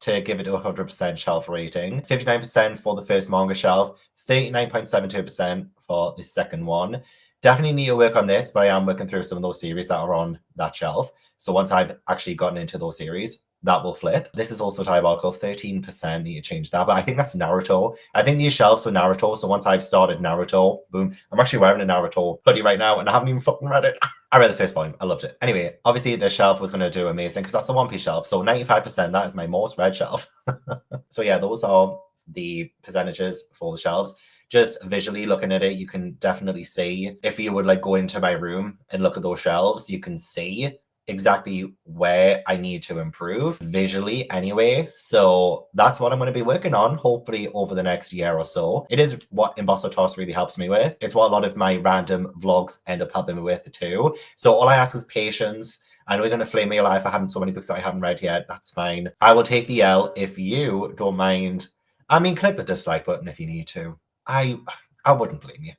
give it a 100% shelf rating. 59% for the first manga shelf, 39.72% for the second one. Definitely need to work on this, but I am working through some of those series that are on that shelf. So once I've actually gotten into those series, that will flip. This is also diabolical, 13%, need to change that, but I think that's Naruto. I think these shelves were Naruto, so once I've started Naruto, boom. I'm actually wearing a Naruto hoodie right now, and I haven't even fucking read it. I read the first volume. I loved it. Anyway, obviously the shelf was going to do amazing because that's the One Piece shelf. So 95%, that is my most read shelf. So yeah, those are the percentages for the shelves. Just visually looking at it, you can definitely see, if you would like go into my room and look at those shelves, you can see exactly where I need to improve visually anyway. So that's what I'm going to be working on, hopefully over the next year or so. It is what Embosso Toss really helps me with. It's what a lot of my random vlogs end up helping me with too. So all I ask is patience. I know you're going to flame me alive for having so many books that I haven't read yet. That's fine. I will take the L if you don't mind. I mean, click the dislike button if you need to. I wouldn't blame you.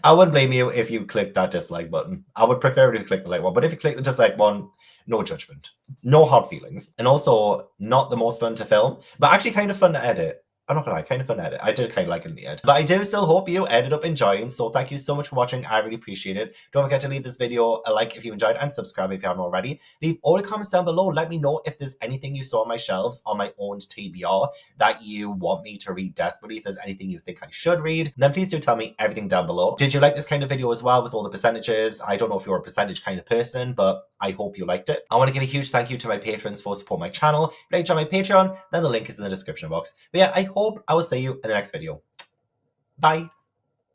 I wouldn't blame you if you click that dislike button. I would prefer if you click the like one, but if you click the dislike one, no judgment, no hard feelings. And also not the most fun to film, but actually kind of fun to edit. I'm not gonna lie, kind of fun to edit. I did kind of like it in the end. But I do still hope you ended up enjoying, so thank you so much for watching. I really appreciate it. Don't forget to leave this video a like if you enjoyed and subscribe if you haven't already. Leave all the comments down below. Let me know if there's anything you saw on my shelves on my own TBR that you want me to read desperately, if there's anything you think I should read. And then please do tell me everything down below. Did you like this kind of video as well with all the percentages? I don't know if you're a percentage kind of person, but I hope you liked it. I want to give a huge thank you to my patrons for supporting my channel. If you like to join my Patreon, then the link is in the description box. But yeah, I hope I will see you in the next video. Bye.